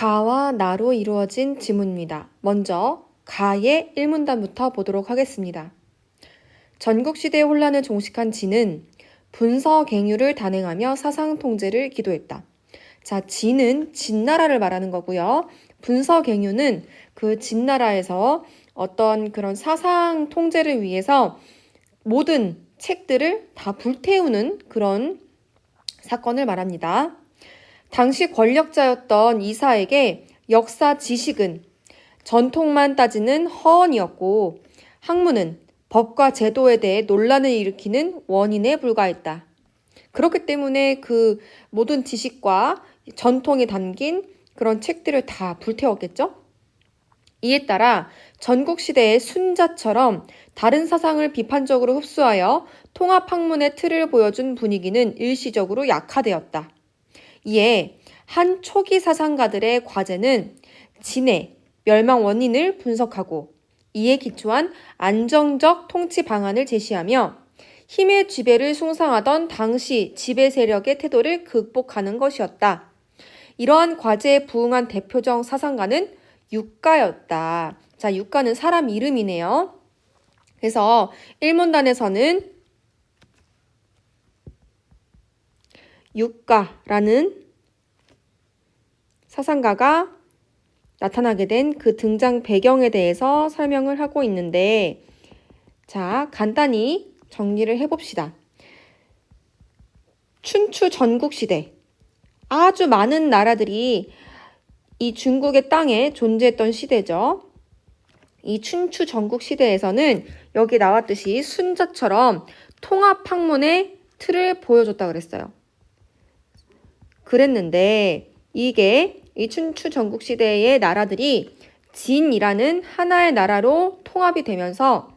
가와 나로 이루어진 지문입니다. 먼저 가의 1문단부터 보도록 하겠습니다. 전국시대의 혼란을 종식한 진은 분서갱유를 단행하며 사상통제를 기도했다. 자, 진은 진나라를 말하는 거고요. 분서갱유는 그 진나라에서 어떤 그런 사상통제를 위해서 모든 책들을 다 불태우는 그런 사건을 말합니다. 당시 권력자였던 이사에게 역사 지식은 전통만 따지는 허언이었고 학문은 법과 제도에 대해 논란을 일으키는 원인에 불과했다. 그렇기 때문에 그 모든 지식과 전통에 담긴 그런 책들을 다 불태웠겠죠? 이에 따라 전국시대의 순자처럼 다른 사상을 비판적으로 흡수하여 통합학문의 틀을 보여준 분위기는 일시적으로 약화되었다. 이에 한 초기 사상가들의 과제는 진의 멸망 원인을 분석하고 이에 기초한 안정적 통치 방안을 제시하며 힘의 지배를 숭상하던 당시 지배 세력의 태도를 극복하는 것이었다. 이러한 과제에 부응한 대표적 사상가는 육가였다. 자, 육가는 사람 이름이네요. 그래서 1문단에서는 육가라는 사상가가 나타나게 된 그 등장 배경에 대해서 설명을 하고 있는데, 자, 간단히 정리를 해봅시다. 춘추 전국시대, 아주 많은 나라들이 이 중국의 땅에 존재했던 시대죠. 이 춘추 전국시대에서는 여기 나왔듯이 순자처럼 통합학문의 틀을 보여줬다 그랬어요. 그랬는데 이게 이 춘추 전국시대의 나라들이 진이라는 하나의 나라로 통합이 되면서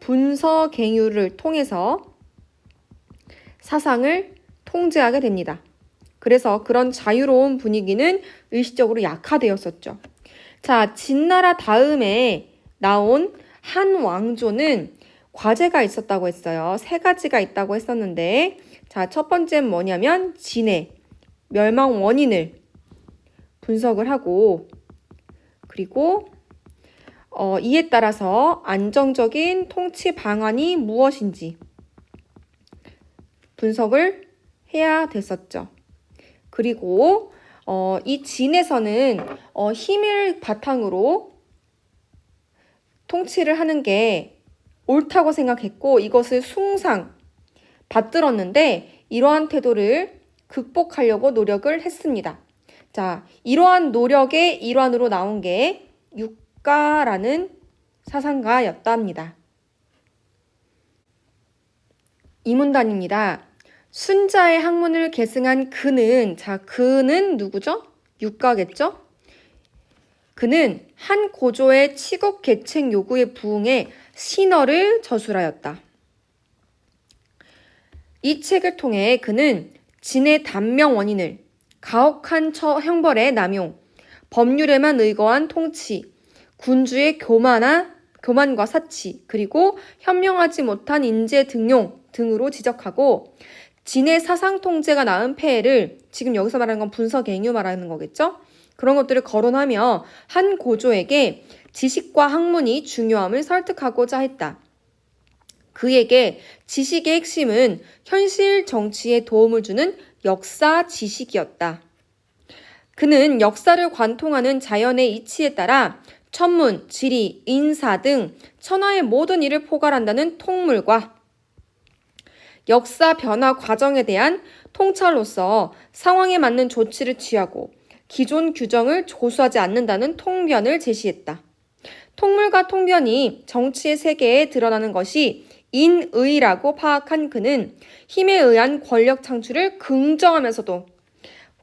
분서갱유를 통해서 사상을 통제하게 됩니다. 그래서 그런 자유로운 분위기는 일시적으로 약화되었었죠. 자, 진나라 다음에 나온 한 왕조는 과제가 있었다고 했어요. 3가지가 있다고 했었는데, 자, 첫 번째는 뭐냐면 진의 멸망 원인을 분석을 하고, 그리고 이에 따라서 안정적인 통치 방안이 무엇인지 분석을 해야 됐었죠. 그리고 이 진에서는 힘을 바탕으로 통치를 하는 게 옳다고 생각했고 이것을 숭상 받들었는데 이러한 태도를 극복하려고 노력을 했습니다. 자, 이러한 노력의 일환으로 나온 게 육가라는 사상가였답니다. 이문단입니다. 순자의 학문을 계승한 그는, 자, 그는 누구죠? 육가겠죠? 그는 한 고조의 치국 계책 요구에 부응해 신어를 저술하였다. 이 책을 통해 그는 진의 단명 원인을 가혹한 형벌의 남용, 법률에만 의거한 통치, 군주의 교만과 사치, 그리고 현명하지 못한 인재 등용 등으로 지적하고 진의 사상 통제가 낳은 폐해를, 지금 여기서 말하는 건 분서갱유 말하는 거겠죠? 그런 것들을 거론하며 한 고조에게 지식과 학문이 중요함을 설득하고자 했다. 그에게 지식의 핵심은 현실 정치에 도움을 주는 역사 지식이었다. 그는 역사를 관통하는 자연의 이치에 따라 천문, 지리, 인사 등 천하의 모든 일을 포괄한다는 통물과 역사 변화 과정에 대한 통찰로서 상황에 맞는 조치를 취하고 기존 규정을 조수하지 않는다는 통변을 제시했다. 통물과 통변이 정치의 세계에 드러나는 것이 인의라고 파악한 그는 힘에 의한 권력 창출을 긍정하면서도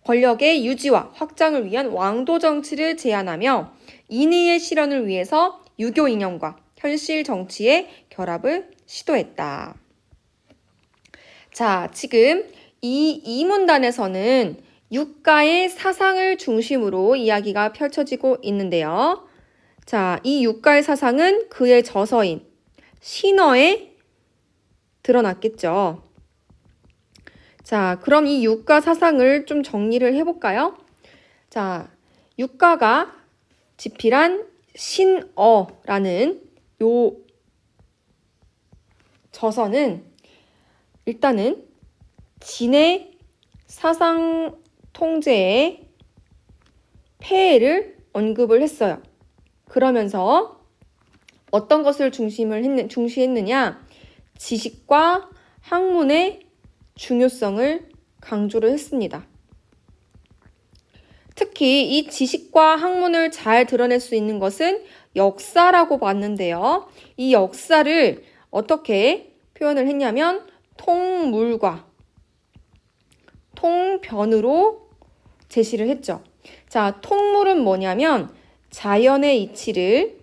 권력의 유지와 확장을 위한 왕도 정치를 제안하며 인의의 실현을 위해서 유교 이념과 현실 정치의 결합을 시도했다. 자, 지금 이 이문단에서는 육가의 사상을 중심으로 이야기가 펼쳐지고 있는데요. 자, 이 육가의 사상은 그의 저서인 신어에 드러났겠죠. 자, 그럼 이 육가 사상을 좀 정리를 해볼까요? 자, 육가가 집필한 신어라는 요 저서는 일단은 진의 사상 통제의 폐해를 언급을 했어요. 그러면서 어떤 것을 중시했느냐? 지식과 학문의 중요성을 강조를 했습니다. 특히 이 지식과 학문을 잘 드러낼 수 있는 것은 역사라고 봤는데요. 이 역사를 어떻게 표현을 했냐면 통물과 통변으로 제시를 했죠. 자, 통물은 뭐냐면 자연의 이치를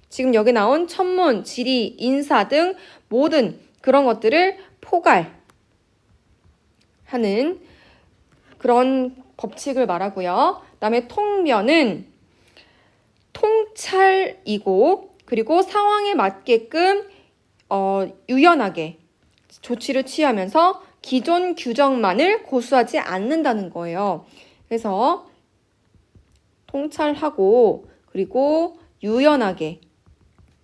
지금 여기 나온 천문, 지리, 인사 등 모든 그런 것들을 포괄하는 그런 법칙을 말하고요. 그다음에 통변은 통찰이고 그리고 상황에 맞게끔 유연하게 조치를 취하면서 기존 규정만을 고수하지 않는다는 거예요. 그래서 통찰하고 그리고 유연하게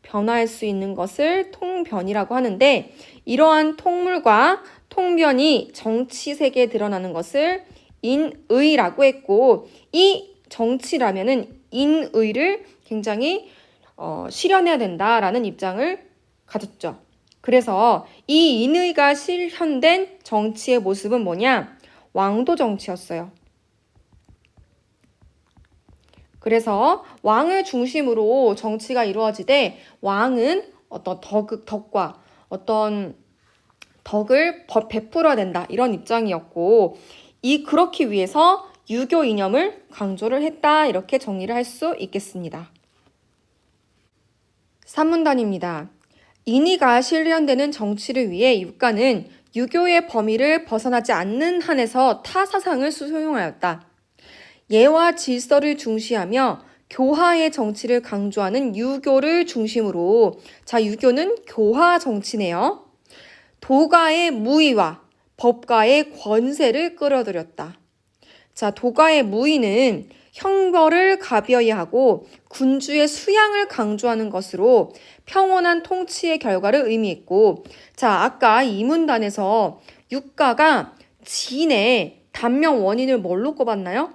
변화할 수 있는 것을 통변이라고 하는데 이러한 통물과 통변이 정치 세계에 드러나는 것을 인의라고 했고 이 정치라면은 인의를 굉장히 실현해야 된다라는 입장을 가졌죠. 그래서 이 인의가 실현된 정치의 모습은 뭐냐? 왕도 정치였어요. 그래서 왕을 중심으로 정치가 이루어지되 왕은 어떤 덕과 어떤 덕을 베풀어야 된다 이런 입장이었고 그렇기 위해서 유교 이념을 강조를 했다 이렇게 정리를 할 수 있겠습니다. 3문단입니다. 인의가 실현되는 정치를 위해 육가는 유교의 범위를 벗어나지 않는 한에서 타 사상을 수용하였다. 예와 질서를 중시하며 교화의 정치를 강조하는 유교를 중심으로 자 유교는 교화 정치네요. 도가의 무의와 법가의 권세를 끌어들였다. 자 도가의 무의는 형벌을 가벼이 하고 군주의 수양을 강조하는 것으로 평온한 통치의 결과를 의미했고 자 아까 이 문단에서 육가가 진의 단명 원인을 뭘로 꼽았나요?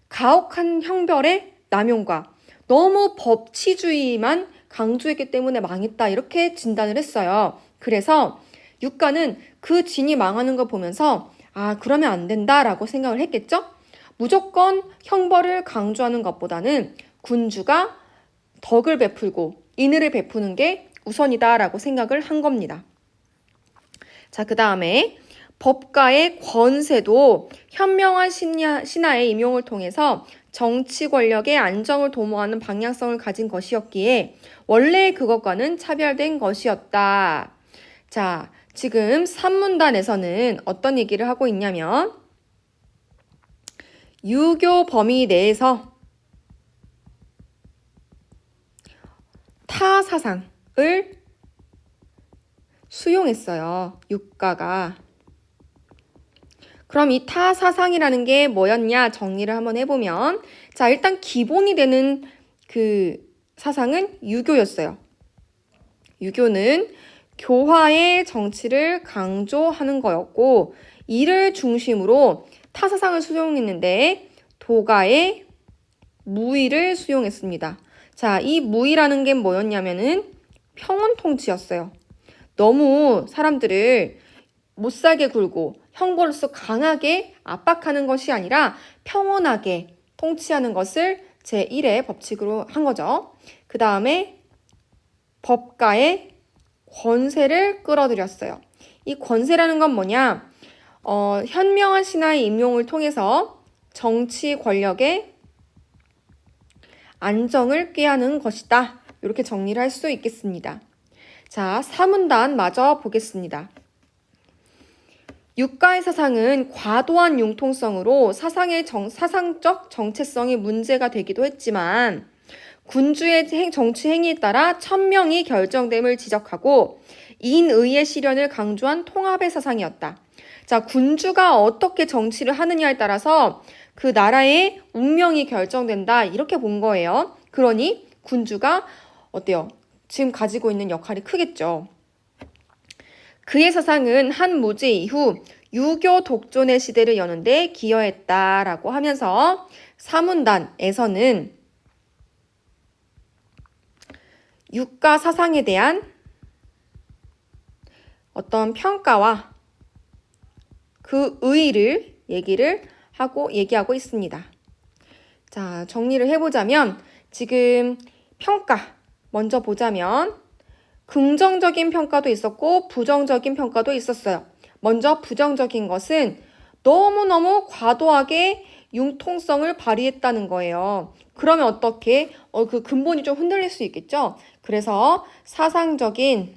가혹한 형벌의 남용과 너무 법치주의만 강조했기 때문에 망했다 이렇게 진단을 했어요. 그래서 육가는 그 진이 망하는 거 보면서 그러면 안 된다라고 생각을 했겠죠? 무조건 형벌을 강조하는 것보다는 군주가 덕을 베풀고 인의를 베푸는 게 우선이다라고 생각을 한 겁니다. 자, 그 다음에 법가의 권세도 현명한 신하의 임용을 통해서 정치 권력의 안정을 도모하는 방향성을 가진 것이었기에 원래 그것과는 차별된 것이었다. 자, 지금 3문단에서는 어떤 얘기를 하고 있냐면 유교 범위 내에서 타 사상을 수용했어요. 육가가. 그럼 이 타 사상이라는 게 뭐였냐 정리를 한번 해보면 자 일단 기본이 되는 그 사상은 유교였어요. 유교는 교화의 정치를 강조하는 거였고 이를 중심으로 타 사상을 수용했는데 도가의 무의를 수용했습니다. 자, 이 무의라는 게 뭐였냐면은 평온 통치였어요. 너무 사람들을 못 살게 굴고 형벌로서 강하게 압박하는 것이 아니라 평온하게 통치하는 것을 제1의 법칙으로 한 거죠. 그 다음에 법가의 권세를 끌어들였어요. 이 권세라는 건 뭐냐? 현명한 신하의 임용을 통해서 정치 권력의 안정을 꾀하는 것이다. 이렇게 정리를 할 수 있겠습니다. 자, 3문단 마저 보겠습니다. 육가의 사상은 과도한 융통성으로 사상적 정체성이 문제가 되기도 했지만 군주의 정치 행위에 따라 천명이 결정됨을 지적하고 인의의 실현을 강조한 통합의 사상이었다. 자, 군주가 어떻게 정치를 하느냐에 따라서 그 나라의 운명이 결정된다. 이렇게 본 거예요. 그러니 군주가 어때요? 지금 가지고 있는 역할이 크겠죠. 그의 사상은 한 무지 이후 유교 독존의 시대를 여는 데 기여했다라고 하면서 사문단에서는 육가 사상에 대한 어떤 평가와 그 의의를 얘기하고 있습니다. 자, 정리를 해보자면 지금 평가 먼저 보자면 긍정적인 평가도 있었고 부정적인 평가도 있었어요. 먼저 부정적인 것은 너무너무 과도하게 융통성을 발휘했다는 거예요. 그러면 어떻게? 그 근본이 좀 흔들릴 수 있겠죠? 그래서 사상적인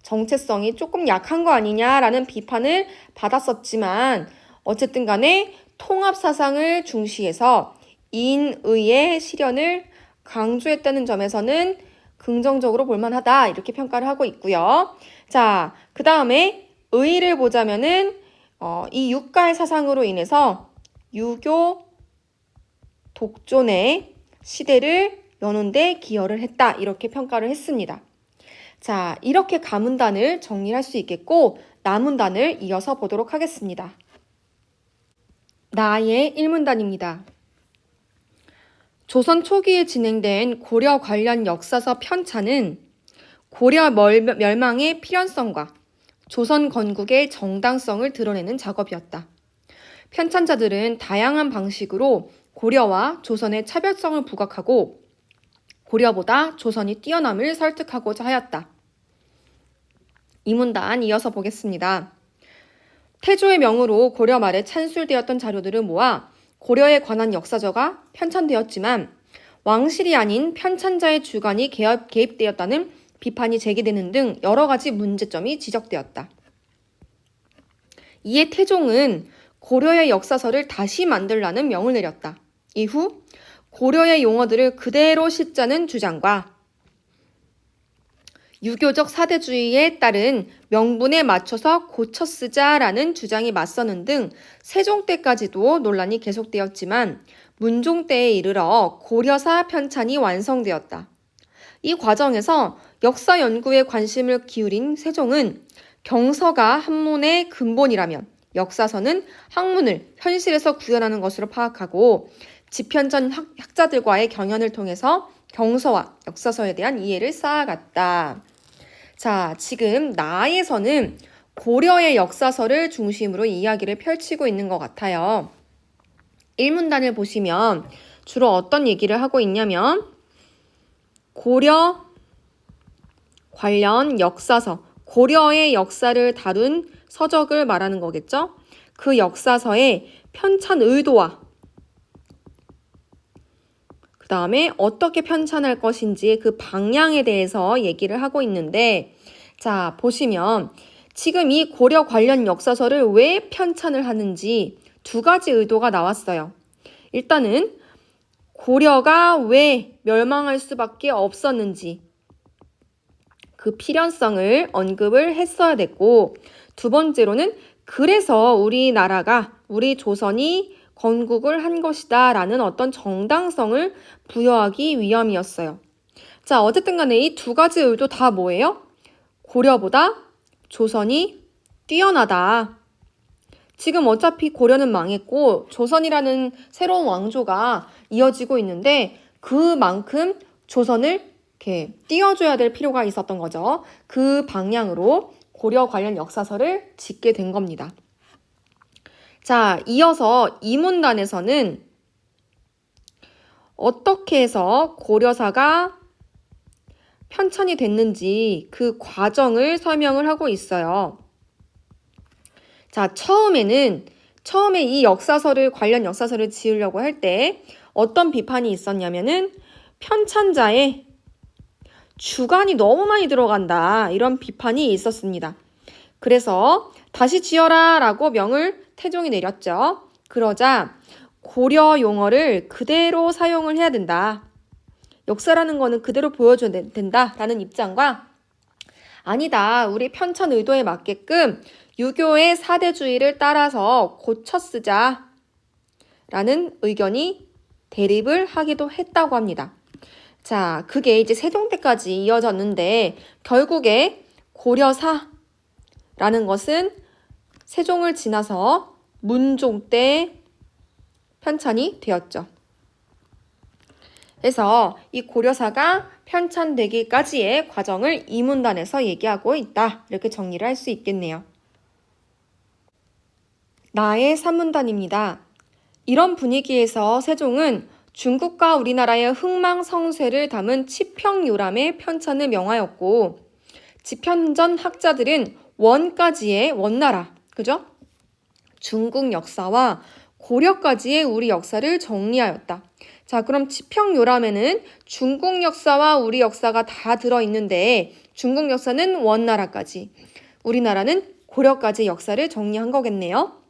정체성이 조금 약한 거 아니냐라는 비판을 받았었지만 어쨌든 간에 통합 사상을 중시해서 인의의 실현을 강조했다는 점에서는 긍정적으로 볼만하다 이렇게 평가를 하고 있고요. 자, 그 다음에 의의를 보자면은 이 육가의 사상으로 인해서 유교 독존의 시대를 여는 데 기여를 했다 이렇게 평가를 했습니다. 자, 이렇게 가문단을 정리할 수 있겠고 나문단을 이어서 보도록 하겠습니다. 나의 일문단입니다. 조선 초기에 진행된 고려 관련 역사서 편찬은 고려 멸망의 필연성과 조선 건국의 정당성을 드러내는 작업이었다. 편찬자들은 다양한 방식으로 고려와 조선의 차별성을 부각하고 고려보다 조선이 뛰어남을 설득하고자 하였다. 이 문단 이어서 보겠습니다. 태조의 명으로 고려 말에 찬술되었던 자료들을 모아 고려에 관한 역사서가 편찬되었지만 왕실이 아닌 편찬자의 주관이 개입되었다는 비판이 제기되는 등 여러 가지 문제점이 지적되었다. 이에 태종은 고려의 역사서를 다시 만들라는 명을 내렸다. 이후 고려의 용어들을 그대로 싣자는 주장과 유교적 사대주의에 따른 명분에 맞춰서 고쳐 쓰자라는 주장이 맞서는 등 세종 때까지도 논란이 계속되었지만 문종 때에 이르러 고려사 편찬이 완성되었다. 이 과정에서 역사 연구에 관심을 기울인 세종은 경서가 한문의 근본이라면 역사서는 학문을 현실에서 구현하는 것으로 파악하고 집현전 학자들과의 경연을 통해서 경서와 역사서에 대한 이해를 쌓아갔다. 자, 지금 나에서는 고려의 역사서를 중심으로 이야기를 펼치고 있는 것 같아요. 1문단을 보시면 주로 어떤 얘기를 하고 있냐면 고려 관련 역사서, 고려의 역사를 다룬 서적을 말하는 거겠죠? 그 역사서의 편찬 의도와 그 다음에 어떻게 편찬할 것인지 그 방향에 대해서 얘기를 하고 있는데 자, 보시면 지금 이 고려 관련 역사서를 왜 편찬을 하는지 두 가지 의도가 나왔어요. 일단은 고려가 왜 멸망할 수밖에 없었는지 그 필연성을 언급을 했어야 됐고 두 번째로는 그래서 우리 조선이 건국을 한 것이다 라는 어떤 정당성을 부여하기 위함이었어요. 자, 어쨌든 간에 이 두 가지 의도 다 뭐예요? 고려보다 조선이 뛰어나다. 지금 어차피 고려는 망했고 조선이라는 새로운 왕조가 이어지고 있는데 그만큼 조선을 이렇게 띄워줘야 될 필요가 있었던 거죠. 그 방향으로 고려 관련 역사서를 짓게 된 겁니다. 자, 이어서 이 문단에서는 어떻게 해서 고려사가 편찬이 됐는지 그 과정을 설명을 하고 있어요. 자, 처음에 이 관련 역사서를 지으려고 할 때 어떤 비판이 있었냐면은 편찬자의 주관이 너무 많이 들어간다. 이런 비판이 있었습니다. 그래서 다시 지어라 라고 명을 태종이 내렸죠. 그러자 고려 용어를 그대로 사용을 해야 된다. 역사라는 거는 그대로 보여줘야 된다라는 입장과 아니다. 우리 편찬 의도에 맞게끔 유교의 사대주의를 따라서 고쳐 쓰자. 라는 의견이 대립을 하기도 했다고 합니다. 자, 그게 이제 세종 때까지 이어졌는데 결국에 고려사라는 것은 세종을 지나서 문종 때 편찬이 되었죠. 그래서 이 고려사가 편찬되기까지의 과정을 이 문단에서 얘기하고 있다. 이렇게 정리를 할 수 있겠네요. 나의 3문단입니다. 이런 분위기에서 세종은 중국과 우리나라의 흥망성쇠를 담은 치평요람의 편찬을 명하였고 지편전 학자들은 원까지의 원나라, 그죠? 중국 역사와 고려까지의 우리 역사를 정리하였다. 자, 그럼 치평요람에는 중국 역사와 우리 역사가 다 들어있는데 중국 역사는 원나라까지, 우리나라는 고려까지 역사를 정리한 거겠네요.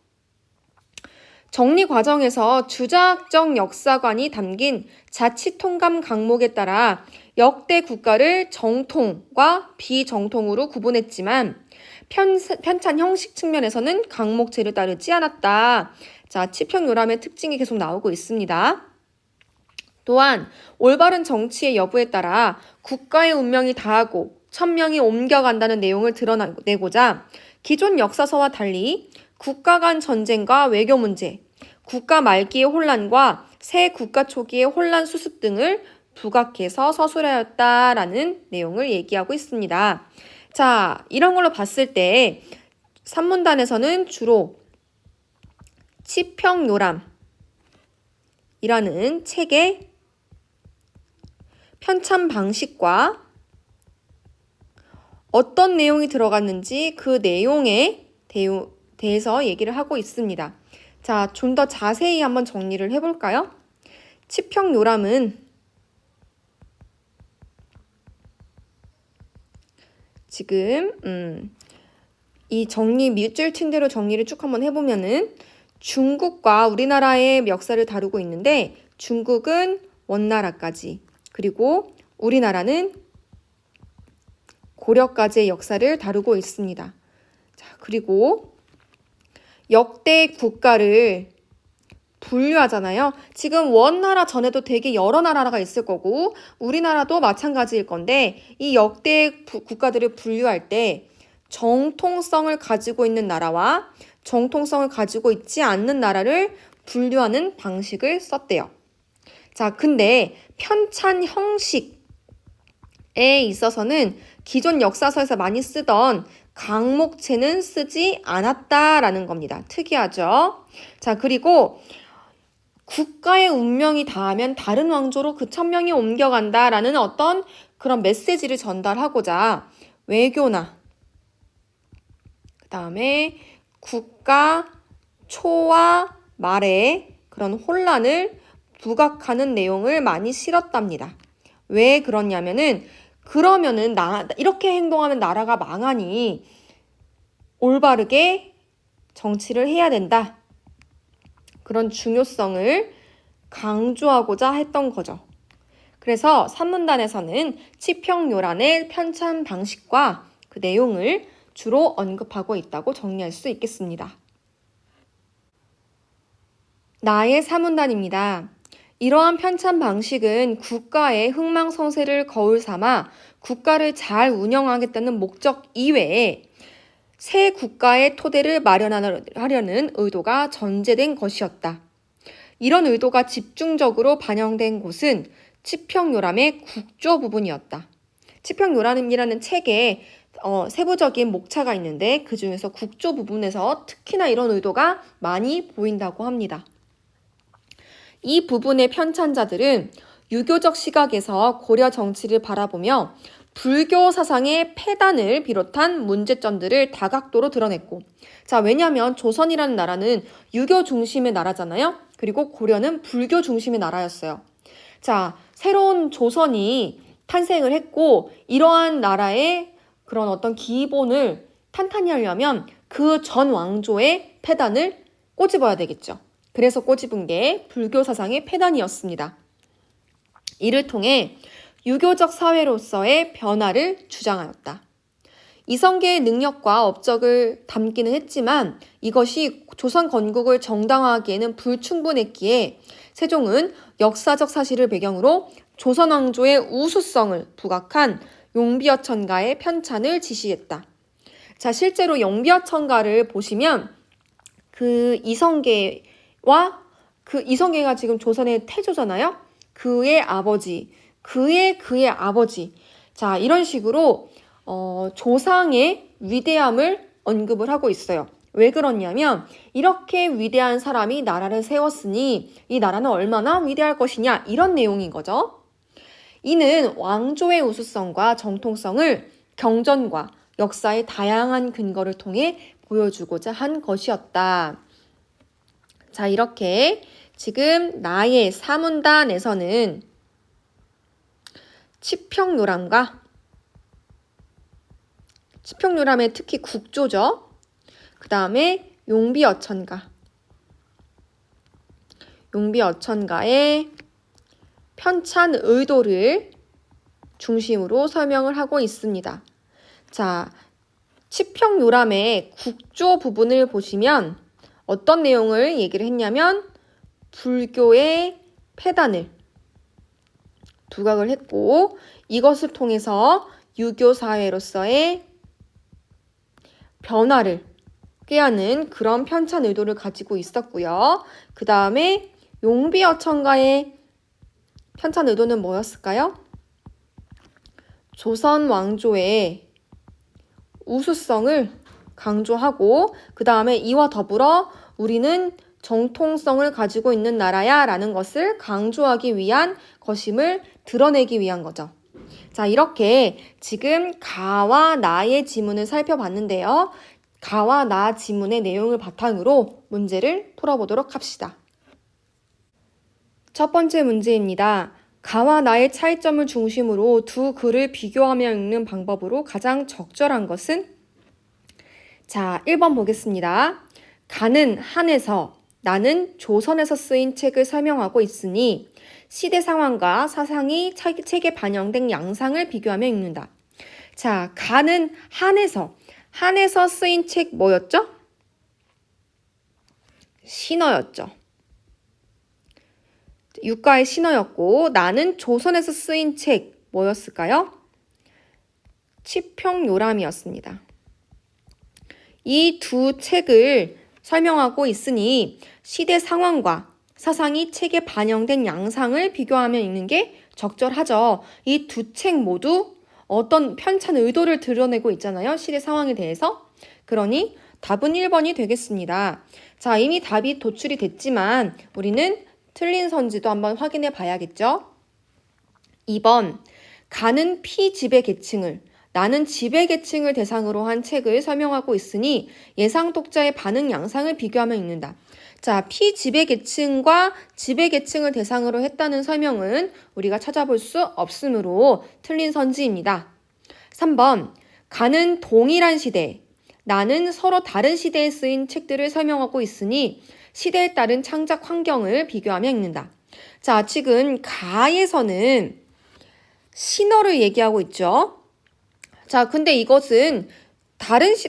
정리 과정에서 주자학적 역사관이 담긴 자치통감 강목에 따라 역대 국가를 정통과 비정통으로 구분했지만 편찬 형식 측면에서는 강목체를 따르지 않았다. 자, 치평요람의 특징이 계속 나오고 있습니다. 또한 올바른 정치의 여부에 따라 국가의 운명이 다하고 천명이 옮겨간다는 내용을 드러내고자 기존 역사서와 달리 국가 간 전쟁과 외교 문제, 국가 말기의 혼란과 새 국가 초기의 혼란 수습 등을 부각해서 서술하였다라는 내용을 얘기하고 있습니다. 자, 이런 걸로 봤을 때 산문단에서는 주로 치평요람이라는 책의 편찬 방식과 어떤 내용이 들어갔는지 그 내용에 대해서 얘기를 하고 있습니다. 자, 좀 더 자세히 한번 정리를 해볼까요? 치평요람은 지금 이 정리 밑줄 친 대로 정리를 쭉 한번 해보면은 중국과 우리나라의 역사를 다루고 있는데 중국은 원나라까지, 그리고 우리나라는 고려까지의 역사를 다루고 있습니다. 자, 그리고 역대 국가를 분류하잖아요. 지금 원나라 전에도 되게 여러 나라가 있을 거고 우리나라도 마찬가지일 건데 이 역대 국가들을 분류할 때 정통성을 가지고 있는 나라와 정통성을 가지고 있지 않는 나라를 분류하는 방식을 썼대요. 자, 근데 편찬 형식에 있어서는 기존 역사서에서 많이 쓰던 강목체는 쓰지 않았다라는 겁니다. 특이하죠? 자, 그리고 국가의 운명이 닿으면 다른 왕조로 그 천명이 옮겨간다라는 어떤 그런 메시지를 전달하고자 외교나 그 다음에 국가 초와 말의 그런 혼란을 부각하는 내용을 많이 실었답니다. 왜 그러냐면은 그러면은 이렇게 행동하면 나라가 망하니 올바르게 정치를 해야 된다. 그런 중요성을 강조하고자 했던 거죠. 그래서 산문단에서는 치평요람의 편찬 방식과 그 내용을 주로 언급하고 있다고 정리할 수 있겠습니다. 나의 산문단입니다. 이러한 편찬 방식은 국가의 흥망성쇠를 거울 삼아 국가를 잘 운영하겠다는 목적 이외에 새 국가의 토대를 마련하려는 의도가 전제된 것이었다. 이런 의도가 집중적으로 반영된 곳은 치평요람의 국조 부분이었다. 치평요람이라는 책에 세부적인 목차가 있는데 그 중에서 국조 부분에서 특히나 이런 의도가 많이 보인다고 합니다. 이 부분의 편찬자들은 유교적 시각에서 고려 정치를 바라보며 불교 사상의 폐단을 비롯한 문제점들을 다각도로 드러냈고, 자, 왜냐하면 조선이라는 나라는 유교 중심의 나라잖아요. 그리고 고려는 불교 중심의 나라였어요. 자, 새로운 조선이 탄생을 했고 이러한 나라의 그런 어떤 기본을 탄탄히 하려면 그 전 왕조의 폐단을 꼬집어야 되겠죠. 그래서 꼬집은 게 불교 사상의 폐단이었습니다. 이를 통해 유교적 사회로서의 변화를 주장하였다. 이성계의 능력과 업적을 담기는 했지만 이것이 조선 건국을 정당화하기에는 불충분했기에 세종은 역사적 사실을 배경으로 조선 왕조의 우수성을 부각한 용비어천가의 편찬을 지시했다. 자, 실제로 용비어천가를 보시면 그 이성계가 지금 조선의 태조잖아요. 그의 아버지, 그의 아버지. 자, 이런 식으로 조상의 위대함을 언급을 하고 있어요. 왜 그러냐면 이렇게 위대한 사람이 나라를 세웠으니 이 나라는 얼마나 위대할 것이냐 이런 내용인 거죠. 이는 왕조의 우수성과 정통성을 경전과 역사의 다양한 근거를 통해 보여주고자 한 것이었다. 자, 이렇게 지금 나의 사문단에서는 치평요람과 치평요람의 특히 국조죠. 그 다음에 용비어천가의 편찬 의도를 중심으로 설명을 하고 있습니다. 자, 치평요람의 국조 부분을 보시면 어떤 내용을 얘기를 했냐면 불교의 폐단을 두각을 했고 이것을 통해서 유교 사회로서의 변화를 꾀하는 그런 편찬 의도를 가지고 있었고요. 그 다음에 용비어천가의 편찬 의도는 뭐였을까요? 조선 왕조의 우수성을 강조하고 그 다음에 이와 더불어 우리는 정통성을 가지고 있는 나라야 라는 것을 강조하기 위한 것임을 드러내기 위한 거죠. 자, 이렇게 지금 가와 나의 지문을 살펴봤는데요. 가와 나 지문의 내용을 바탕으로 문제를 풀어보도록 합시다. 첫 번째 문제입니다. 가와 나의 차이점을 중심으로 두 글을 비교하며 읽는 방법으로 가장 적절한 것은? 자, 1번 보겠습니다. 가는 한에서, 나는 조선에서 쓰인 책을 설명하고 있으니 시대 상황과 사상이 책에 반영된 양상을 비교하며 읽는다. 자, 가는 한에서 쓰인 책 뭐였죠? 신어였죠. 유가의 신어였고 나는 조선에서 쓰인 책 뭐였을까요? 치평요람이었습니다. 이 두 책을 설명하고 있으니 시대 상황과 사상이 책에 반영된 양상을 비교하며 읽는 게 적절하죠. 이 두 책 모두 어떤 편찬 의도를 드러내고 있잖아요. 시대 상황에 대해서. 그러니 답은 1번이 되겠습니다. 자, 이미 답이 도출이 됐지만 우리는 틀린 선지도 한번 확인해 봐야겠죠. 2번, 가는 피지배 계층을, 나는 지배 계층을 대상으로 한 책을 설명하고 있으니 예상 독자의 반응 양상을 비교하며 읽는다. 자, 피지배 계층과 지배 계층을 대상으로 했다는 설명은 우리가 찾아볼 수 없으므로 틀린 선지입니다. 3번, 가는 동일한 시대, 나는 서로 다른 시대에 쓰인 책들을 설명하고 있으니 시대에 따른 창작 환경을 비교하며 읽는다. 자, 지금 가에서는 신어를 얘기하고 있죠. 자, 근데 이것은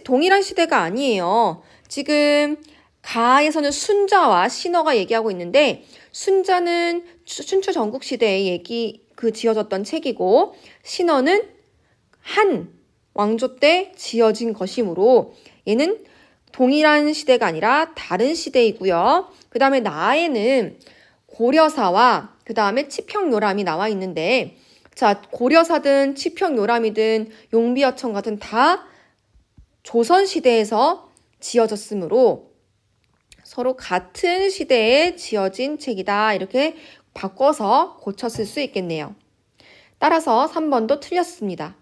동일한 시대가 아니에요. 지금 가에서는 순자와 신어가 얘기하고 있는데 순자는 춘추 전국시대에 지어졌던 책이고 신어는 한 왕조 때 지어진 것이므로 얘는 동일한 시대가 아니라 다른 시대이고요. 그 다음에 나에는 고려사와 그 다음에 치평요람이 나와 있는데 자, 고려사든 치평요람이든 용비어천가든 다 조선시대에서 지어졌으므로 서로 같은 시대에 지어진 책이다. 이렇게 바꿔서 고쳤을 수 있겠네요. 따라서 3번도 틀렸습니다.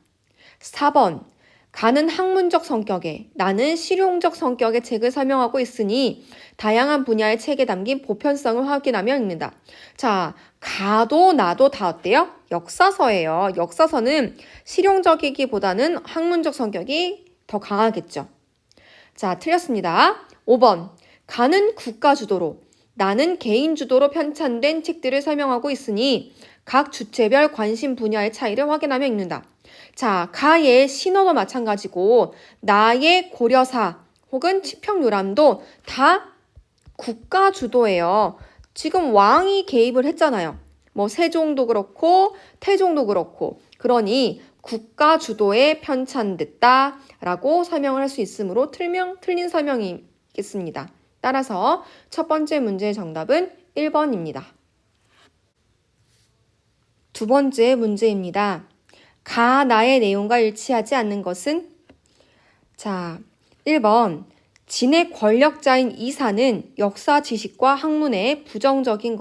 4번, 가는 학문적 성격에, 나는 실용적 성격의 책을 설명하고 있으니 다양한 분야의 책에 담긴 보편성을 확인하며 읽는다. 자, 가도 나도 다 어때요? 역사서예요. 역사서는 실용적이기보다는 학문적 성격이 더 강하겠죠. 자, 틀렸습니다. 5번, 가는 국가 주도로, 나는 개인 주도로 편찬된 책들을 설명하고 있으니 각 주체별 관심 분야의 차이를 확인하며 읽는다. 자, 가의 신어도 마찬가지고 나의 고려사 혹은 치평요람도 다 국가 주도예요. 지금 왕이 개입을 했잖아요. 뭐 세종도 그렇고 태종도 그렇고 그러니 국가 주도에 편찬됐다 라고 설명을 할 수 있으므로 틀린 설명이겠습니다. 따라서 첫 번째 문제의 정답은 1번입니다. 두 번째 문제입니다. 가나의 내용과 일치하지 않는 것은? 자, 1번. 진의 권력자인 이사는 역사 지식과 학문을 부정적인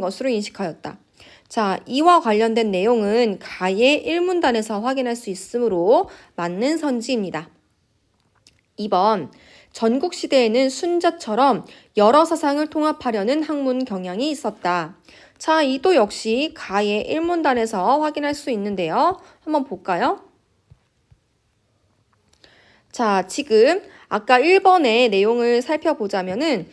것으로 인식하였다. 자, 이와 관련된 내용은 가의 1문단에서 확인할 수 있으므로 맞는 선지입니다. 2번. 전국시대에는 순자처럼 여러 사상을 통합하려는 학문 경향이 있었다. 자, 이도 역시 가의 1문단에서 확인할 수 있는데요. 한번 볼까요? 자, 지금 아까 1번의 내용을 살펴보자면은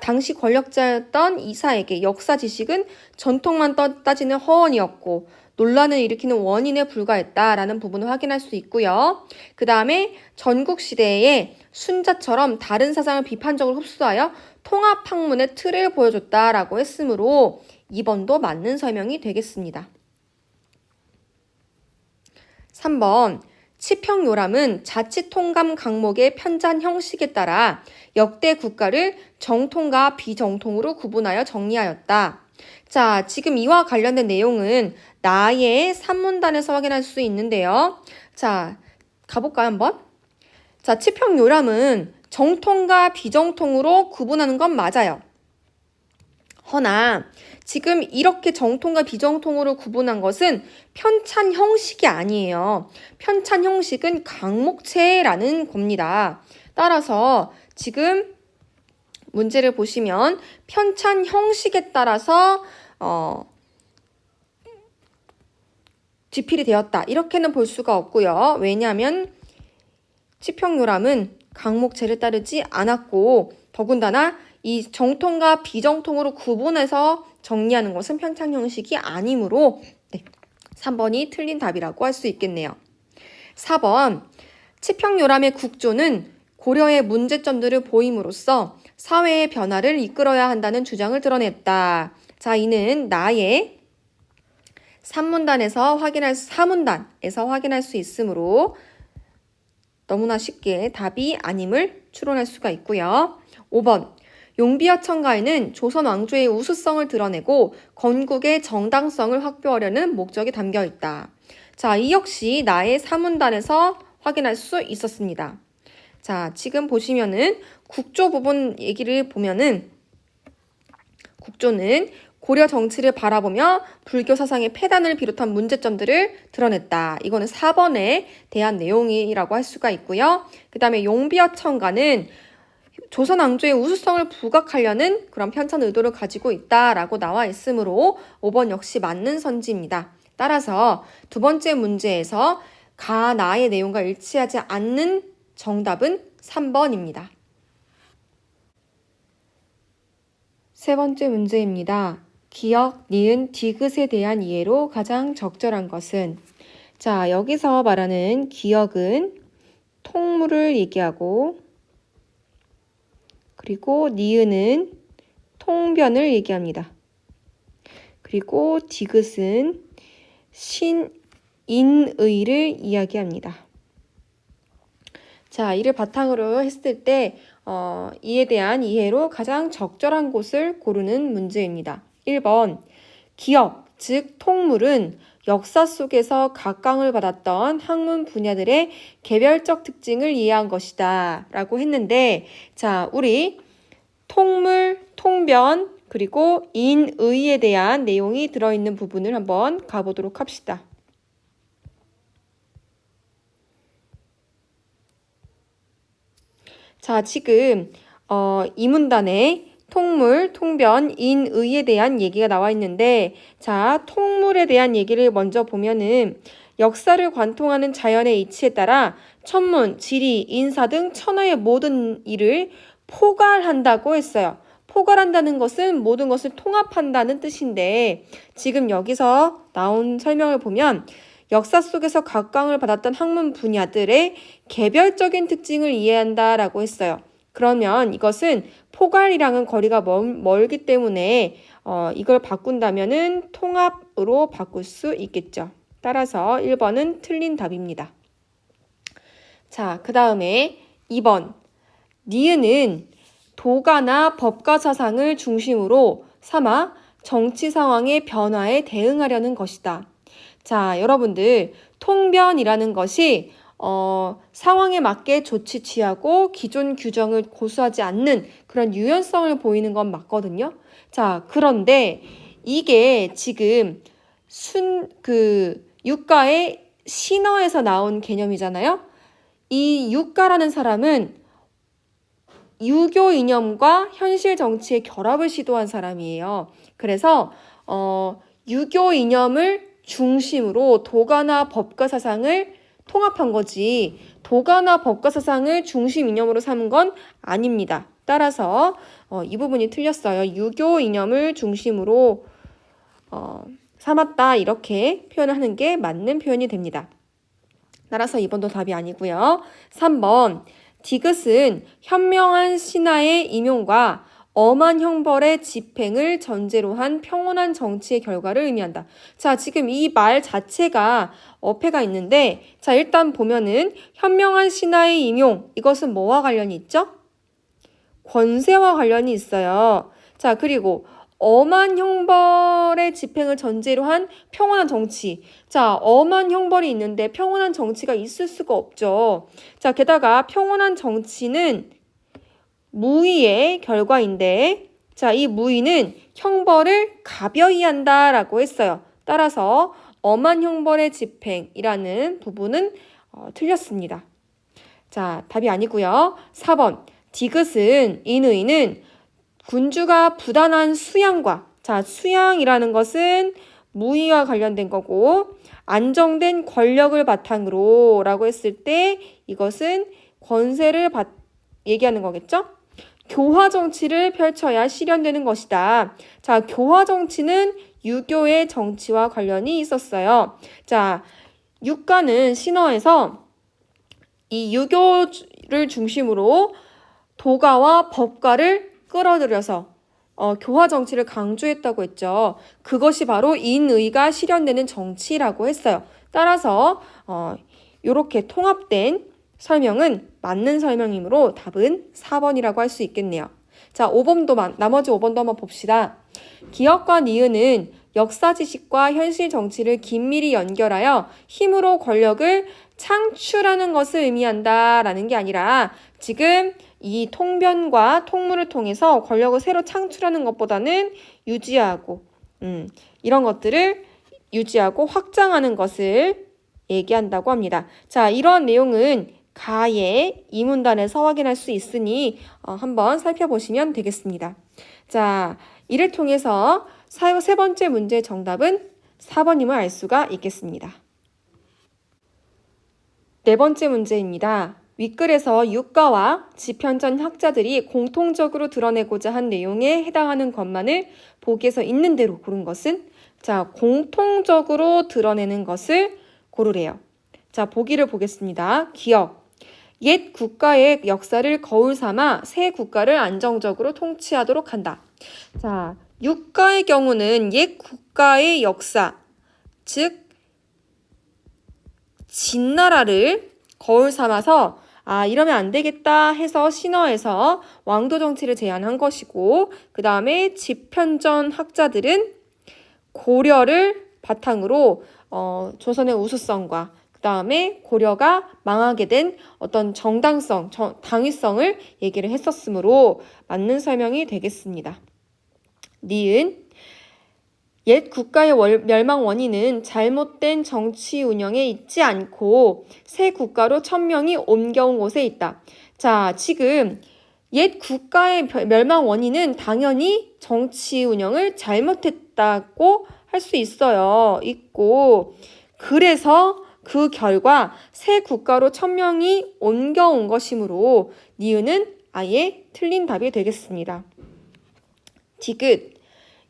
당시 권력자였던 이사에게 역사 지식은 전통만 따지는 허언이었고 논란을 일으키는 원인에 불과했다라는 부분을 확인할 수 있고요. 그 다음에 전국시대에 순자처럼 다른 사상을 비판적으로 흡수하여 통합학문의 틀을 보여줬다라고 했으므로 2번도 맞는 설명이 되겠습니다. 3번. 치평요람은 자치통감 강목의 편찬 형식에 따라 역대 국가를 정통과 비정통으로 구분하여 정리하였다. 자, 지금 이와 관련된 내용은 나의 3문단에서 확인할 수 있는데요. 자, 가볼까요, 한번? 자, 치평요람은 정통과 비정통으로 구분하는 건 맞아요. 허나 지금 이렇게 정통과 비정통으로 구분한 것은 편찬 형식이 아니에요. 편찬 형식은 강목체라는 겁니다. 따라서 지금 문제를 보시면 편찬 형식에 따라서 지필이 되었다. 이렇게는 볼 수가 없고요. 왜냐하면 치평요람은 강목체를 따르지 않았고 더군다나 이 정통과 비정통으로 구분해서 정리하는 것은 편찬 형식이 아니므로 3번이 틀린 답이라고 할 수 있겠네요. 4번. 치평요람의 국조는 고려의 문제점들을 보임으로써 사회의 변화를 이끌어야 한다는 주장을 드러냈다. 자, 이는 나의 4문단에서 확인할 수 있으므로 너무나 쉽게 답이 아님을 추론할 수가 있고요. 5번. 용비어 청가에는 조선 왕조의 우수성을 드러내고 건국의 정당성을 확보하려는 목적이 담겨 있다. 자, 이 역시 나의 3문단에서 확인할 수 있었습니다. 자, 지금 보시면은 국조 부분 얘기를 보면은 국조는 고려 정치를 바라보며 불교 사상의 폐단을 비롯한 문제점들을 드러냈다. 이거는 4번에 대한 내용이라고 할 수가 있고요. 그 다음에 용비어 청가는 조선 왕조의 우수성을 부각하려는 그런 편찬 의도를 가지고 있다라고 나와 있으므로 5번 역시 맞는 선지입니다. 따라서 두 번째 문제에서 가나의 내용과 일치하지 않는 정답은 3번입니다. 세 번째 문제입니다. 기역, 니은, 디귿에 대한 이해로 가장 적절한 것은? 자, 여기서 말하는 기역은 통물을 얘기하고 그리고 니은은 통변을 얘기합니다. 그리고 디귿은 신인의를 이야기합니다. 자, 이를 바탕으로 했을 때 이에 대한 이해로 가장 적절한 곳을 고르는 문제입니다. 1번, 기역, 즉 통물은 역사 속에서 각광을 받았던 학문 분야들의 개별적 특징을 이해한 것이다 라고 했는데, 자, 우리 통물, 통변, 그리고 인의에 대한 내용이 들어있는 부분을 한번 가보도록 합시다. 자, 지금 이 문단에 통물, 통변, 인의에 대한 얘기가 나와 있는데, 자, 통물에 대한 얘기를 먼저 보면은 역사를 관통하는 자연의 이치에 따라 천문, 지리, 인사 등 천하의 모든 일을 포괄한다고 했어요. 포괄한다는 것은 모든 것을 통합한다는 뜻인데 지금 여기서 나온 설명을 보면 역사 속에서 각광을 받았던 학문 분야들의 개별적인 특징을 이해한다라고 했어요. 그러면 이것은 포괄이랑은 거리가 멀기 때문에 이걸 바꾼다면은 통합으로 바꿀 수 있겠죠. 따라서 1번은 틀린 답입니다. 자, 그 다음에 2번. 니은은 도가나 법가 사상을 중심으로 삼아 정치 상황의 변화에 대응하려는 것이다. 자, 여러분들 통변이라는 것이 상황에 맞게 조치 취하고 기존 규정을 고수하지 않는 그런 유연성을 보이는 건 맞거든요. 자, 그런데 이게 지금 유가의 신어에서 나온 개념이잖아요. 이 유가라는 사람은 유교 이념과 현실 정치의 결합을 시도한 사람이에요. 그래서 유교 이념을 중심으로 도가나 법가 사상을 통합한 거지 도가나 법가 사상을 중심 이념으로 삼은 건 아닙니다. 따라서 이 부분이 틀렸어요. 유교 이념을 중심으로 삼았다 이렇게 표현하는 게 맞는 표현이 됩니다. 따라서 2번도 답이 아니고요. 3번 디귿은 현명한 신하의 임용과 엄한 형벌의 집행을 전제로 한 평온한 정치의 결과를 의미한다. 자, 지금 이 말 자체가 어폐가 있는데 자, 일단 보면은 현명한 신하의 임용 이것은 뭐와 관련이 있죠? 권세와 관련이 있어요. 자, 그리고 엄한 형벌의 집행을 전제로 한 평온한 정치. 자, 엄한 형벌이 있는데 평온한 정치가 있을 수가 없죠. 자, 게다가 평온한 정치는 무의의 결과인데, 자, 이 무의는 형벌을 가벼이 한다라고 했어요. 따라서 엄한 형벌의 집행이라는 부분은 틀렸습니다. 자, 답이 아니고요. 4번 디귿은 인의는 군주가 부단한 수양과 자, 수양이라는 것은 무의와 관련된 거고 안정된 권력을 바탕으로 라고 했을 때 이것은 권세를 얘기하는 거겠죠? 교화 정치를 펼쳐야 실현되는 것이다. 자, 교화 정치는 유교의 정치와 관련이 있었어요. 자, 유가는 신어에서 이 유교를 중심으로 도가와 법가를 끌어들여서 교화 정치를 강조했다고 했죠. 그것이 바로 인의가 실현되는 정치라고 했어요. 따라서 이렇게 통합된 설명은 맞는 설명이므로 답은 4번이라고 할 수 있겠네요. 자, 5번도 나머지 5번도 한번 봅시다. 기억과 니은은 역사 지식과 현실 정치를 긴밀히 연결하여 힘으로 권력을 창출하는 것을 의미한다라는 게 아니라 지금 이 통변과 통문을 통해서 권력을 새로 창출하는 것보다는 유지하고 이런 것들을 유지하고 확장하는 것을 얘기한다고 합니다. 자, 이런 내용은 가의 이문단에서 확인할 수 있으니 한번 살펴보시면 되겠습니다. 자, 이를 통해서 세 번째 문제의 정답은 4번임을 알 수가 있겠습니다. 네 번째 문제입니다. 윗글에서 유가와 지편전 학자들이 공통적으로 드러내고자 한 내용에 해당하는 것만을 보기에서 있는 대로 고른 것은 자, 공통적으로 드러내는 것을 고르래요. 자, 보기를 보겠습니다. 기억. 옛 국가의 역사를 거울 삼아 새 국가를 안정적으로 통치하도록 한다. 자, 유가의 경우는 옛 국가의 역사, 즉 진나라를 거울 삼아서 이러면 안 되겠다 해서 신어에서 왕도 정치를 제안한 것이고 그 다음에 지편전 학자들은 고려를 바탕으로 조선의 우수성과 그 다음에 고려가 망하게 된 어떤 정당성, 당위성을 얘기를 했었으므로 맞는 설명이 되겠습니다. 니은 옛 국가의 멸망 원인은 잘못된 정치 운영에 있지 않고 새 국가로 천명이 옮겨온 곳에 있다. 자, 지금 옛 국가의 멸망 원인은 당연히 정치 운영을 잘못했다고 할 수 있고 그래서 그 결과 새 국가로 천명이 옮겨온 것이므로 니은은 아예 틀린 답이 되겠습니다. 디귿.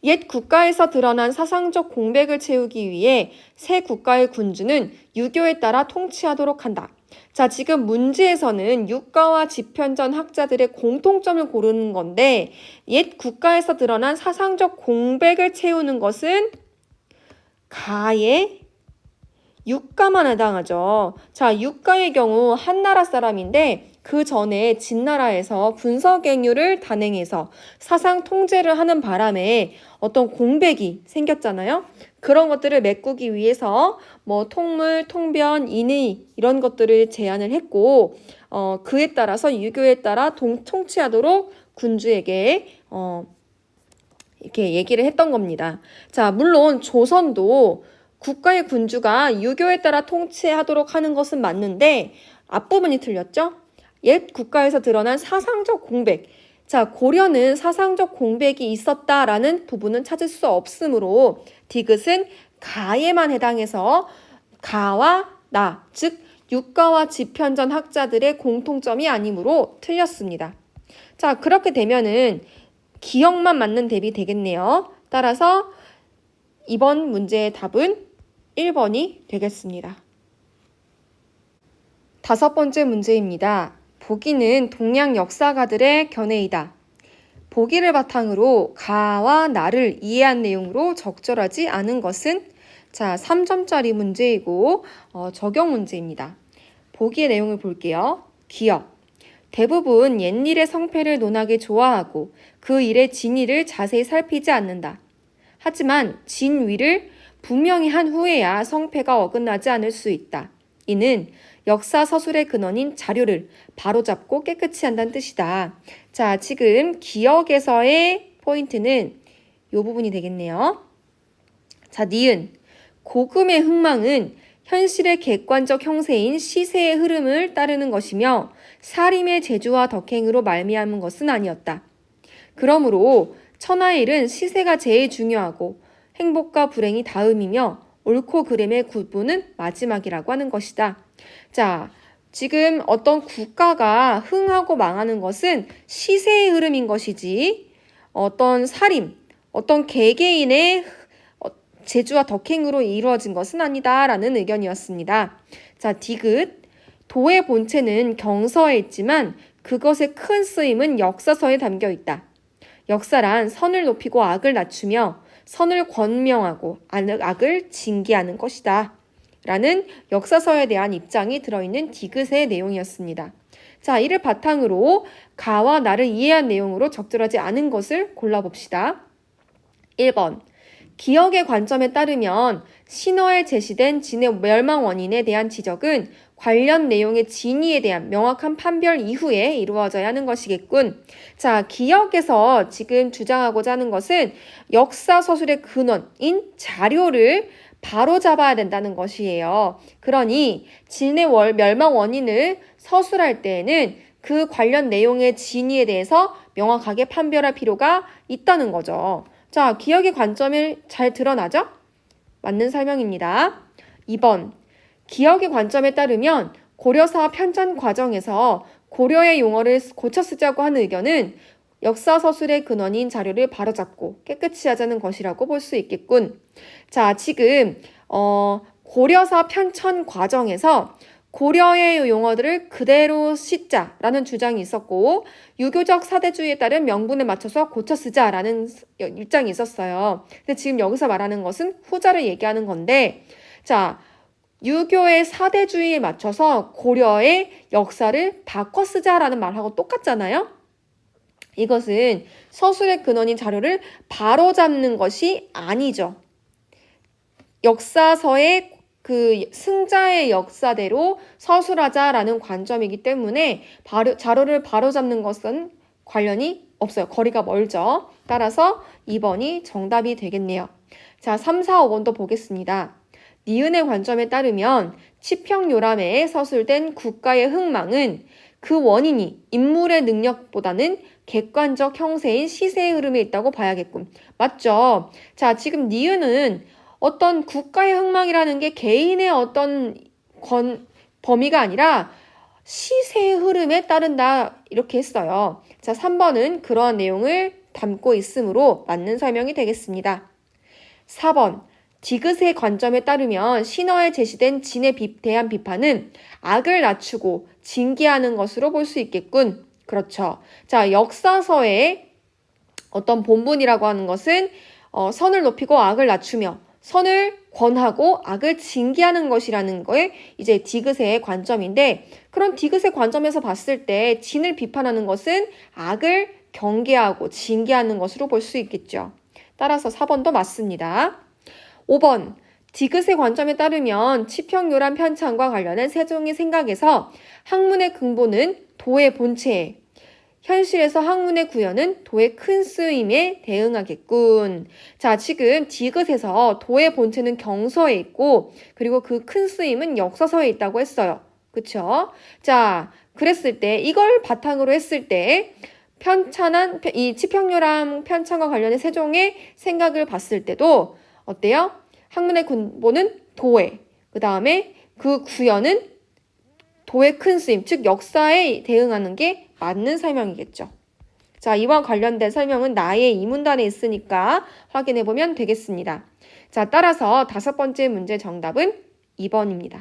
옛 국가에서 드러난 사상적 공백을 채우기 위해 새 국가의 군주는 유교에 따라 통치하도록 한다. 자, 지금 문제에서는 유가와 집현전 학자들의 공통점을 고르는 건데 옛 국가에서 드러난 사상적 공백을 채우는 것은 가의 유가만 해당하죠. 자, 유가의 경우 한나라 사람인데 그 전에 진나라에서 군사갱유를 단행해서 사상 통제를 하는 바람에 어떤 공백이 생겼잖아요. 그런 것들을 메꾸기 위해서 뭐 통물, 통변, 인의 이런 것들을 제안을 했고 그에 따라서 유교에 따라 통치하도록 군주에게 이렇게 얘기를 했던 겁니다. 자, 물론 조선도 국가의 군주가 유교에 따라 통치하도록 하는 것은 맞는데 앞부분이 틀렸죠? 옛 국가에서 드러난 사상적 공백. 자, 고려는 사상적 공백이 있었다라는 부분은 찾을 수 없으므로 디귿은 가에만 해당해서 가와 나, 즉 유가와 집현전 학자들의 공통점이 아니므로 틀렸습니다. 자, 그렇게 되면은 기억만 맞는 답이 되겠네요. 따라서 이번 문제의 답은 1번이 되겠습니다. 5번째 문제입니다. 보기는 동양 역사가들의 견해이다. 보기를 바탕으로 가와 나를 이해한 내용으로 적절하지 않은 것은? 자, 3점짜리 문제이고 적용 문제입니다. 보기의 내용을 볼게요. 기억. 대부분 옛일의 성패를 논하기 좋아하고 그 일의 진위를 자세히 살피지 않는다. 하지만 진위를 분명히 한 후에야 성패가 어긋나지 않을 수 있다. 이는 역사 서술의 근원인 자료를 바로잡고 깨끗이 한다는 뜻이다. 자, 지금 기억에서의 포인트는 이 부분이 되겠네요. 자, 니은. 고금의 흥망은 현실의 객관적 형세인 시세의 흐름을 따르는 것이며 사림의 재주와 덕행으로 말미암은 것은 아니었다. 그러므로 천하의 일은 시세가 제일 중요하고 행복과 불행이 다음이며 옳고 그름의 구분은 마지막이라고 하는 것이다. 자, 지금 어떤 국가가 흥하고 망하는 것은 시세의 흐름인 것이지 어떤 사림, 어떤 개개인의 재주와 덕행으로 이루어진 것은 아니다라는 의견이었습니다. 자, 디귿. 도의 본체는 경서에 있지만 그것의 큰 쓰임은 역사서에 담겨 있다. 역사란 선을 높이고 악을 낮추며 선을 권명하고 악을 징계하는 것이다. 라는 역사서에 대한 입장이 들어있는 디귿의 내용이었습니다. 자, 이를 바탕으로 가와 나를 이해한 내용으로 적절하지 않은 것을 골라봅시다. 1번. 기억의 관점에 따르면 신화에 제시된 진의 멸망 원인에 대한 지적은 관련 내용의 진위에 대한 명확한 판별 이후에 이루어져야 하는 것이겠군. 자, 기억에서 지금 주장하고자 하는 것은 역사 서술의 근원인 자료를 바로잡아야 된다는 것이에요. 그러니 진의 멸망 원인을 서술할 때에는 그 관련 내용의 진위에 대해서 명확하게 판별할 필요가 있다는 거죠. 자, 기억의 관점을 잘 드러나죠? 맞는 설명입니다. 2번. 기억의 관점에 따르면 고려사 편찬 과정에서 고려의 용어를 고쳐 쓰자고 하는 의견은 역사 서술의 근원인 자료를 바로잡고 깨끗이 하자는 것이라고 볼 수 있겠군. 자, 지금 고려사 편찬 과정에서 고려의 용어들을 그대로 씻자라는 주장이 있었고 유교적 사대주의에 따른 명분에 맞춰서 고쳐 쓰자라는 입장이 있었어요. 근데 지금 여기서 말하는 것은 후자를 얘기하는 건데 자, 유교의 사대주의에 맞춰서 고려의 역사를 바꿔 쓰자라는 말하고 똑같잖아요. 이것은 서술의 근원인 자료를 바로잡는 것이 아니죠. 역사서의 그 승자의 역사대로 서술하자라는 관점이기 때문에 자료를 바로잡는 것은 관련이 없어요. 거리가 멀죠. 따라서 2번이 정답이 되겠네요. 자, 3, 4, 5번도 보겠습니다. 니은의 관점에 따르면 치평요람에 서술된 국가의 흥망은 그 원인이 인물의 능력보다는 객관적 형세인 시세의 흐름에 있다고 봐야겠군. 맞죠? 자, 지금 니은은 어떤 국가의 흥망이라는 게 개인의 어떤 범위가 아니라 시세의 흐름에 따른다 이렇게 했어요. 자, 3번은 그러한 내용을 담고 있으므로 맞는 설명이 되겠습니다. 4번. 디귿의 관점에 따르면 신어에 제시된 진에 대한 비판은 악을 낮추고 징계하는 것으로 볼 수 있겠군. 그렇죠. 자, 역사서의 어떤 본분이라고 하는 것은 선을 높이고 악을 낮추며 선을 권하고 악을 징계하는 것이라는 거에 이제 디귿의 관점인데, 그런 디귿의 관점에서 봤을 때 진을 비판하는 것은 악을 경계하고 징계하는 것으로 볼 수 있겠죠. 따라서 4번도 맞습니다. 5번. 디귿의 관점에 따르면 치평요란 편찬과 관련한 세종의 생각에서 학문의 근본은 도의 본체에, 현실에서 학문의 구현은 도의 큰 쓰임에 대응하겠군. 자, 지금 디귿에서 도의 본체는 경서에 있고, 그리고 그 큰 쓰임은 역사서에 있다고 했어요. 그쵸? 자, 그랬을 때, 이걸 바탕으로 했을 때, 이 치평요랑 편찬과 관련해 세종의 생각을 봤을 때도 어때요? 학문의 근본은 도에, 그 다음에 그 구현은 도의 큰 쓰임, 즉 역사에 대응하는 게 맞는 설명이겠죠. 자, 이와 관련된 설명은 나의 이문단에 있으니까 확인해보면 되겠습니다. 자, 따라서 5번째 문제 정답은 2번입니다.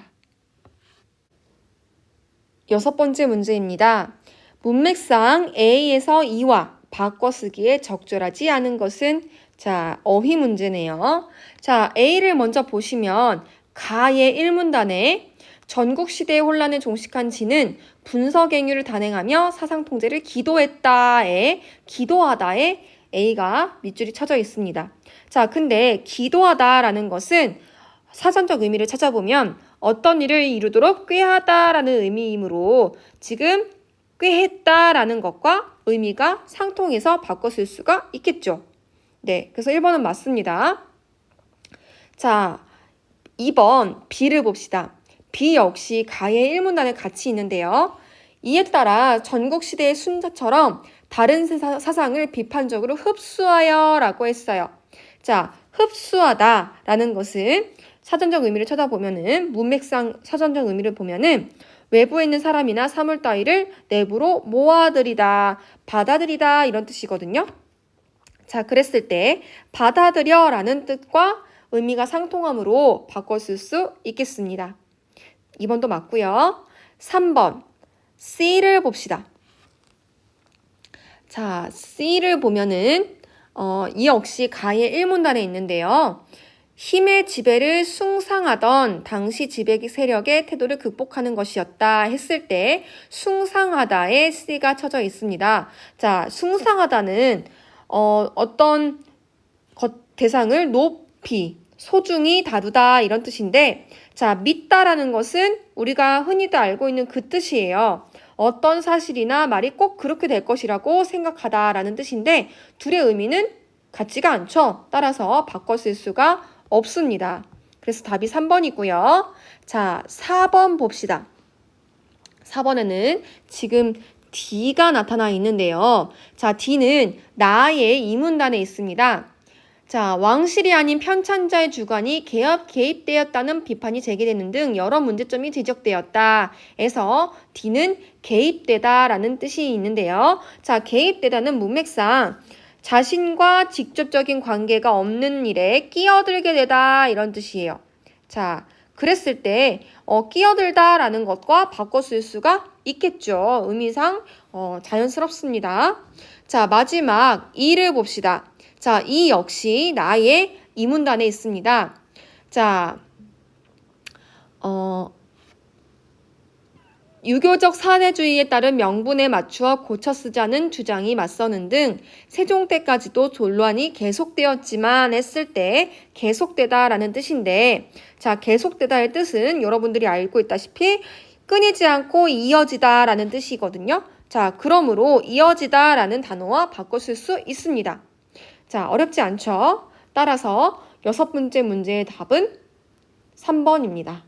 6번째 문제입니다. 문맥상 A에서 E와 바꿔쓰기에 적절하지 않은 것은, 자, 어휘 문제네요. 자, A를 먼저 보시면 가의 1문단에 전국시대의 혼란을 종식한 진은 분서갱유를 단행하며 사상통제를 기도했다에, 기도하다에 A가 밑줄이 쳐져 있습니다. 자, 근데 기도하다라는 것은 사전적 의미를 찾아보면 어떤 일을 이루도록 꾀하다라는 의미이므로 지금 꾀했다라는 것과 의미가 상통해서 바꿔 쓸 수가 있겠죠. 네, 그래서 1번은 맞습니다. 자, 2번 B를 봅시다. B 역시 가의 1문단에 같이 있는데요. 이에 따라 전국시대의 순자처럼 다른 사상을 비판적으로 흡수하여 라고 했어요. 자, 흡수하다 라는 것은 사전적 의미를 찾아보면은, 문맥상 사전적 의미를 보면은 외부에 있는 사람이나 사물 따위를 내부로 모아들이다, 받아들이다 이런 뜻이거든요. 자, 그랬을 때 받아들여 라는 뜻과 의미가 상통하므로 바꿔 쓸 수 있겠습니다. 2번도 맞고요. 3번 C를 봅시다. 자, C를 보면은 이 역시 가의 1문단에 있는데요. 힘의 지배를 숭상하던 당시 지배기 세력의 태도를 극복하는 것이었다 했을 때 숭상하다에 C가 쳐져 있습니다. 자, 숭상하다는 어떤 대상을 높이 소중히 다루다 이런 뜻인데, 자, 믿다라는 것은 우리가 흔히도 알고 있는 그 뜻이에요. 어떤 사실이나 말이 꼭 그렇게 될 것이라고 생각하다라는 뜻인데 둘의 의미는 같지가 않죠. 따라서 바꿔 쓸 수가 없습니다. 그래서 답이 3번이고요. 자, 4번 봅시다. 4번에는 지금 D가 나타나 있는데요. 자, D는 나의 이문단에 있습니다. 자, 왕실이 아닌 편찬자의 주관이 개입되었다는 비판이 제기되는 등 여러 문제점이 지적되었다. 에서 D는 개입되다라는 뜻이 있는데요. 자, 개입되다는 문맥상 자신과 직접적인 관계가 없는 일에 끼어들게 되다 이런 뜻이에요. 자, 그랬을 때 끼어들다라는 것과 바꿔 쓸 수가 있겠죠. 의미상 자연스럽습니다. 자, 마지막 E를 봅시다. 자, 이 역시 나의 이문단에 있습니다. 자, 유교적 사대주의에 따른 명분에 맞추어 고쳐 쓰자는 주장이 맞서는 등 세종 때까지도 논란이 계속되었지만 했을 때 계속되다라는 뜻인데, 자, 계속되다의 뜻은 여러분들이 알고 있다시피 끊이지 않고 이어지다라는 뜻이거든요. 자, 그러므로 이어지다라는 단어와 바꿔 쓸 수 있습니다. 자, 어렵지 않죠? 따라서 6번째 문제의 답은 3번입니다.